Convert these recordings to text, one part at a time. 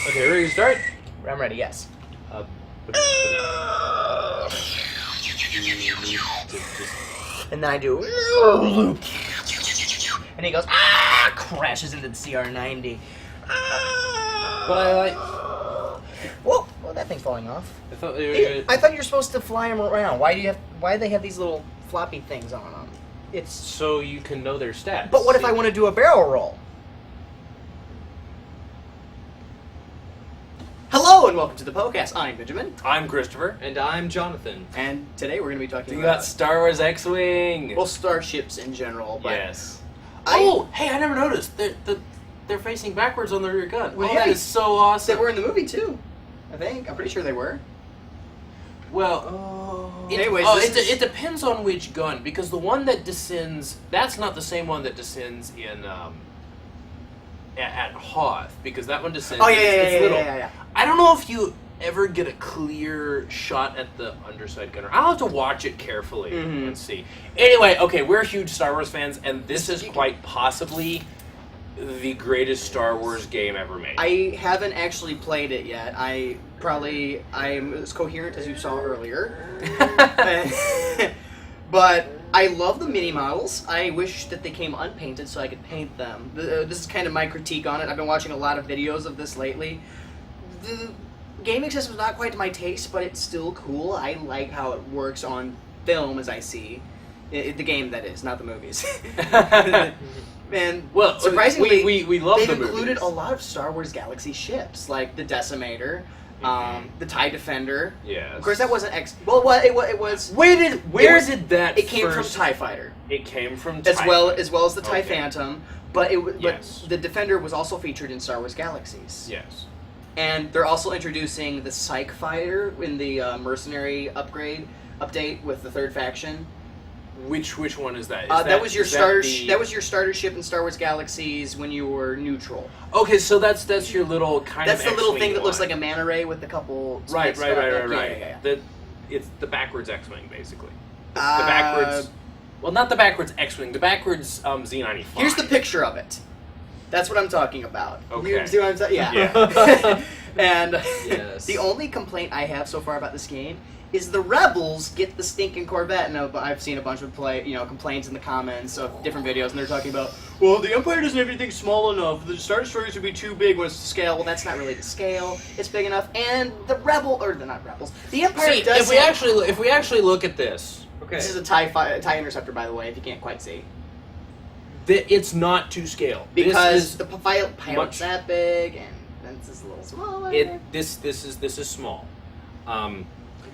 Okay, ready to start? I'm ready, yes. Uh, And then I do... And he goes, crashes into the CR90. But I like. Whoa, well, that thing's falling off. I thought they were. I thought you're supposed to fly them around. Why do they have these little floppy things on them? It's... So you can know their stats. But what if I want to do a barrel roll? Hello and welcome to the Poe-Cast. I'm Benjamin. I'm Christopher. And I'm Jonathan. And today we're going to be talking You about... got Star Wars X-Wing. Well, starships in general, but... Yes. Hey, I never noticed. They're facing backwards on the rear gun. Well, Oh, yeah, that is so awesome. They were in the movie, too. I think. I'm pretty sure they were. Well, Anyways, it depends on which gun, because the one that descends, that's not the same one that descends in at Hoth, because that one descends. Oh, yeah, it's little. yeah. I don't know if you ever get a clear shot at the underside gunner. I'll have to watch it carefully and see. Anyway, okay, we're huge Star Wars fans, and this is quite possibly the greatest Star Wars game ever made. I haven't actually played it yet. I'm as coherent as you saw earlier. But I love the mini models. I wish that they came unpainted so I could paint them. This is kind of my critique on it. I've been watching a lot of videos of this lately. The gaming system's not quite to my taste, but it's still cool. I like how it works on film, as I see. The game, that is, not the movies. And well, surprisingly, we love they've the included movies. a lot of Star Wars Galaxy ships, like the Decimator, the TIE Defender. Yes. Of course, that wasn't it was. Where did that? It came first, from TIE Fighter, It came from as TIE well Fighter. as the TIE Okay. Phantom. But Yes. the Defender was also featured in Star Wars Galaxies. Yes. And they're also introducing the Psych Fighter in the mercenary update with the third faction. Which one is that? That was your starter. the- That was your starter ship in Star Wars Galaxies when you were neutral. Okay, so that's your little kind That's of. the little X-Wing thing that looks one. like a manta ray with a couple. Right. spikes stuck up. Yeah. It's the backwards X-wing, basically. The Uh, backwards. Well, not the backwards X-wing. The backwards Z95. Here's the picture of it. That's what I'm talking about. Okay. You see what I'm saying? Yeah. Yeah. And Yes. the only complaint I have so far about this game is the rebels get the stinking Corvette. And I've seen a bunch of complaints in the comments of different videos, and they're talking about, well, the Empire doesn't have anything small enough. The Star Destroyers would be too big when it's to scale. Well, that's not really the scale. It's big enough. And the they're not rebels. The Empire See, does. if we actually look at this, okay, This is a TIE Interceptor, by the way, if you can't quite see. it's not to scale Because This the pilot's much- that big, and this is a little smaller. This is small.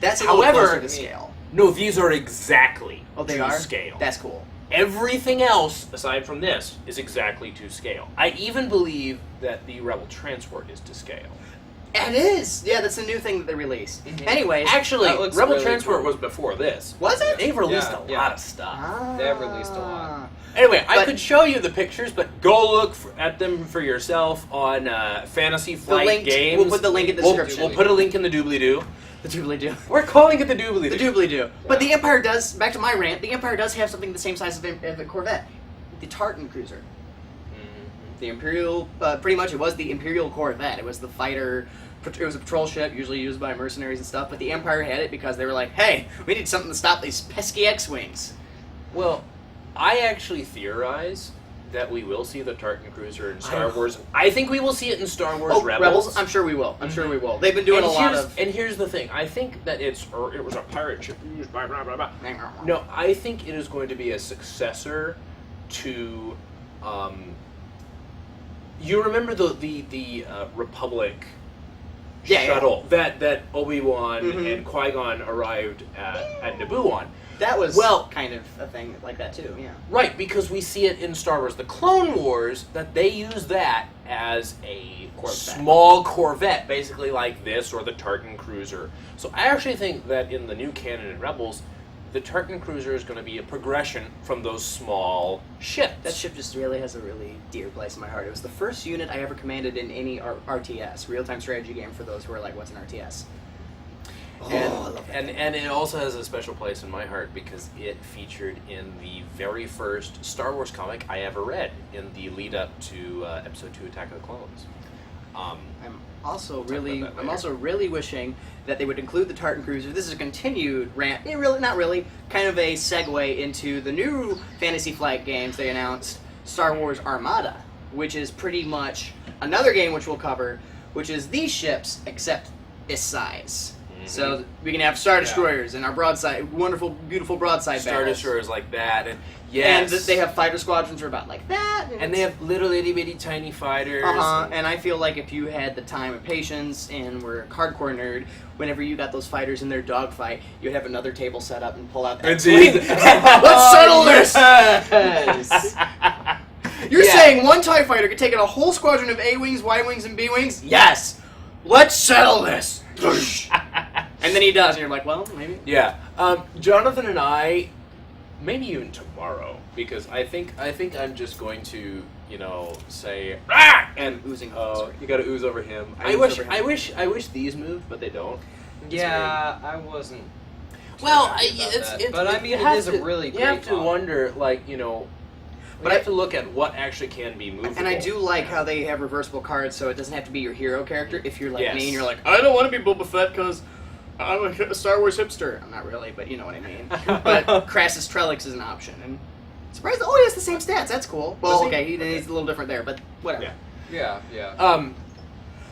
That's a little However, closer to scale. No, these are exactly They to are? scale. That's cool. Everything else, aside from this, is exactly to scale. I even believe that the Rebel Transport is to scale. It is! Yeah, that's a new thing that they released. Anyways. Actually, that looks Rebel really Transport cool. was before this. Was it? They've released Yeah, a lot of stuff. They have released a lot. Anyway, I But- could show you the pictures, but go look at them for yourself on Fantasy Flight Games. We'll put the link in the description. We'll put a link in the doobly-doo. The doobly-doo. We're calling it the doobly-doo. The doobly-doo. But the Empire does, back to my rant, the Empire does have something the same size of a Corvette. The Tartan Cruiser. The Imperial, pretty much it was the Imperial Corvette. It was the fighter, it was a patrol ship, usually used by mercenaries and stuff, but the Empire had it because they were like, hey, we need something to stop these pesky X-Wings. Well, I actually theorize that we will see the Tartan Cruiser in Star I- Wars. I think we will see it in Star Wars Oh, Rebels. I'm sure we will. I'm sure we will. They've been doing a lot of... And here's the thing. I think that it was a pirate ship used by blah, blah, blah. No, I think it is going to be a successor to... you remember the Republic shuttle that Obi-Wan and Qui-Gon arrived at Naboo on? That was kind of a thing like that too, yeah. Right, because we see it in Star Wars The Clone Wars, that they use that as a small Corvette, basically like this, or the Tartan Cruiser. So I actually think that in the new canon in Rebels, the Tartan Cruiser is going to be a progression from those small ships. That ship just really has a really dear place in my heart. It was the first unit I ever commanded in any RTS, real-time strategy game for those who are like, what's an RTS? And, I love that and game. and it also has a special place in my heart because it featured in the very first Star Wars comic I ever read in the lead up to Episode 2 Attack of the Clones. I'm also really wishing that they would include the Tartan Cruiser. This is a continued rant, not really, kind of a segue into the new Fantasy Flight games they announced, Star Wars Armada, which is pretty much another game which we'll cover, which is these ships except this size. So we can have Star Destroyers and our broadside, wonderful, beautiful broadside Star battles. Destroyers like that, and yes, and they have fighter squadrons are about like that, and they have little itty bitty tiny fighters. And I feel like if you had the time and patience and were a hardcore nerd, whenever you got those fighters in their dogfight, you'd have another table set up and pull out that swing. Let's settle this. Yes. You're saying one TIE fighter could take out a whole squadron of A wings, Y wings, and B wings? Yes. Let's settle this. And then he does, and you're like, well, maybe. Yeah. Jonathan and I, maybe even tomorrow, because I think I'm just going to, say ah! And oozing. you got to ooze over him. I wish these moved, but they don't. Yeah, I wasn't. Well, but I mean, it is a really great. You have to wonder, but I have to look at what actually can be movable. And I do like how they have reversible cards, so it doesn't have to be your hero character. If you're like me and you're like, I don't want to be Boba Fett because I'm a Star Wars hipster. I'm not really, but you know what I mean. But Crassus Trellix is an option, and surprised. Oh, he has the same stats. That's cool. Well, okay, he's a little different there, but whatever. Yeah.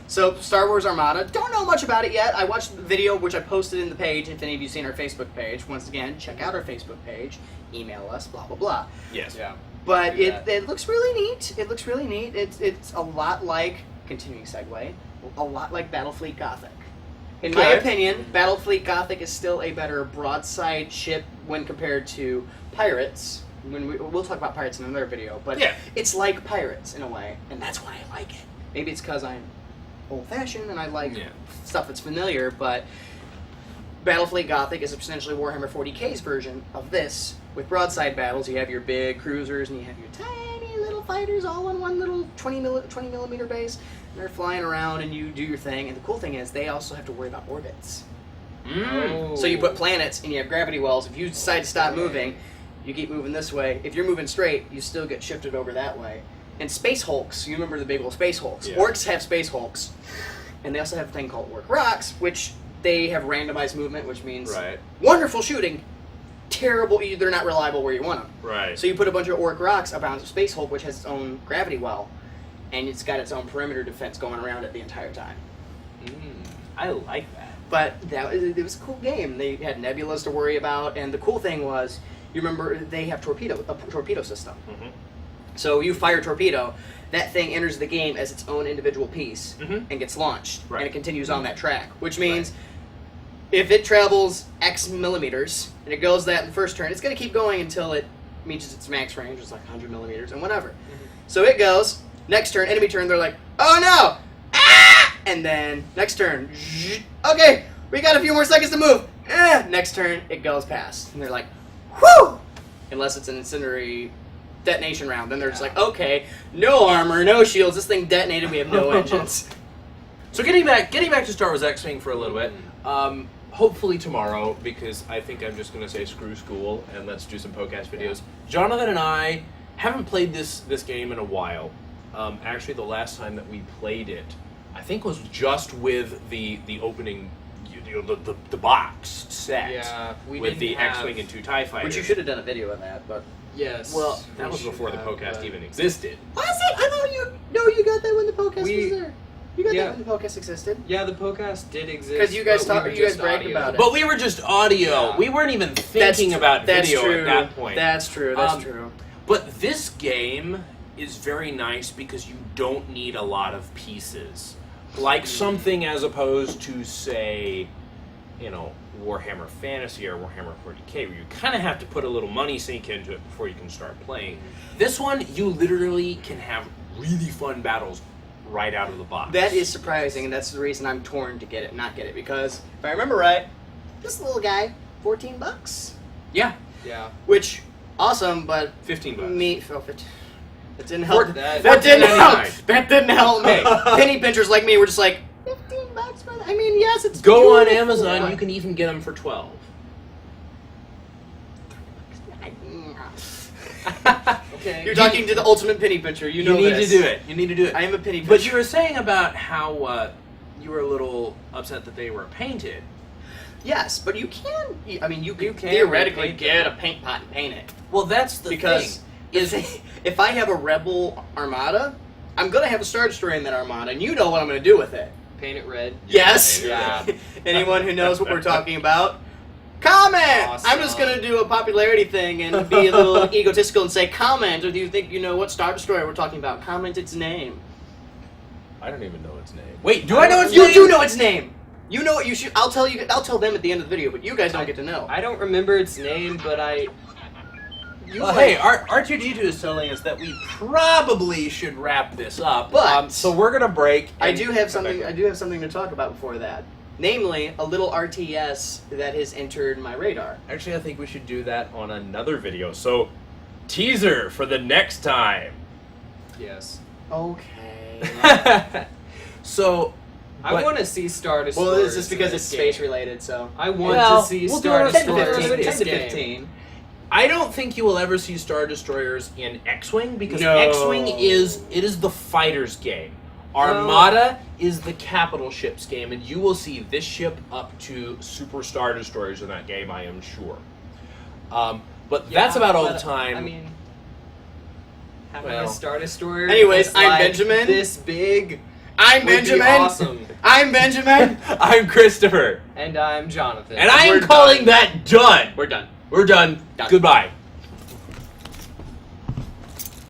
So Star Wars Armada. Don't know much about it yet. I watched the video, which I posted in the page. If any of you seen our Facebook page, once again, check out our Facebook page. Email us. Blah blah blah. Yes. Yeah. But it looks really neat. It looks really neat. It's a lot like, continuing segue, a lot like Battlefleet Gothic. In my opinion, Battlefleet Gothic is still a better broadside ship when compared to Pirates. We'll talk about Pirates in another video, but it's like Pirates in a way, and that's why I like it. Maybe it's because I'm old-fashioned and I like stuff that's familiar, but Battlefleet Gothic is essentially Warhammer 40k's version of this. With broadside battles, you have your big cruisers and you have your tiny little fighters all on one little 20 millimeter base. And they're flying around and you do your thing. And the cool thing is they also have to worry about orbits. So you put planets and you have gravity wells. If you decide to stop moving, you keep moving this way. If you're moving straight, you still get shifted over that way. And Space Hulks, you remember the big old Space Hulks. Yeah. Orcs have Space Hulks. And they also have a thing called Orc Rocks, which they have randomized movement, which means wonderful shooting. Terrible, they're not reliable where you want them. Right. So you put a bunch of Orc Rocks around a Space Hulk, which has its own gravity well, and it's got its own perimeter defense going around it the entire time. I like that. But it was a cool game. They had nebulas to worry about, and the cool thing was, you remember, they have a torpedo system. So you fire a torpedo, that thing enters the game as its own individual piece and gets launched, and it continues on that track, which means if it travels X millimeters and it goes that in the first turn, it's going to keep going until it reaches its max range, which is like 100 millimeters and whatever. So it goes, next turn, enemy turn, they're like, oh no! Ah! And then next turn, okay, we got a few more seconds to move. Next turn, it goes past. And they're like, whew! Unless it's an incendiary detonation round. Then they're just like, okay, no armor, no shields, this thing detonated, we have no engines. So getting back to Star Wars X-Wing for a little bit, hopefully tomorrow, because I think I'm just going to say screw school and let's do some Poe-Cast videos. Jonathan and I haven't played this game in a while. Actually, the last time that we played it, I think was just with the opening, the box set with the X-Wing and 2 TIE fighters. Which you should have done a video of that, but... Yes. Well, that was before the Poe-Cast even existed. Was it? I thought you got that when the Poe-Cast was there. You got that when the Poe-Cast existed. Yeah, the Poe-Cast did exist. Because you guys bragged about it. But we were just audio. Yeah. We weren't even thinking about video at that point. That's true. That's true. But this game is very nice because you don't need a lot of pieces. Like something as opposed to, say, Warhammer Fantasy or Warhammer 40k, where you kind of have to put a little money sink into it before you can start playing. This one, you literally can have really fun battles right out of the box. That is surprising, and that's the reason I'm torn to not get it, because if I remember right, this little guy, $14. Yeah. Which, awesome, but $15. That didn't help. That didn't help me. Penny pinchers like me were just like, $15 for that? I mean, yes, it's Go on Amazon, you can even get them for $12. Okay. You're talking to the ultimate penny pincher. You need to do it. You need to do it. I am a penny pincher. But you were saying about how you were a little upset that they were painted. Yes, but you can. I mean, you can can theoretically repaint get them. a paint pot and paint it. Well, that's the Because thing. if I have a Rebel Armada, I'm gonna have a Star Destroyer in that Armada, and you know what I'm gonna do with it. Paint it red. Yes. Yeah. Anyone who knows what we're talking about, comment. Awesome. I'm just gonna do a popularity thing and be a little egotistical and say comment. Or do you think you know what Star Destroyer we're talking about? Comment its name. I don't even know its name. Wait, do I know its You name? do know its name. You know what you should. I'll tell you. I'll tell them at the end of the video, but you guys don't get to know. I don't remember its name, but Well, hey, R2D2 is telling us that we probably should wrap this up. But So we're gonna break. I and do have come something. back I up. do have something to talk about before that. Namely, a little RTS that has entered my radar. Actually, I think we should do that on another video. So, teaser for the next time. yes. Okay. So, I But- want to see Star Destroyer. Well, it's just because it's space related. So I want Well, to see we'll do Star it on 10 to Destroyer 15, in 10 to this 15. game. I don't think you will ever see Star Destroyers in X-Wing because No. X-Wing is the fighter's game. Armada is the capital ships game, and you will see this ship up to Super Star Destroyers in that game, I am sure. But that's about all the time. I mean, having Well. a Star Destroyer. Anyways, that's I'm like Benjamin. This big. I'm would be Benjamin. Awesome. I'm Benjamin. I'm Christopher. And I'm Jonathan. and I am We're calling done. that done. We're done. We're done. Done. Goodbye.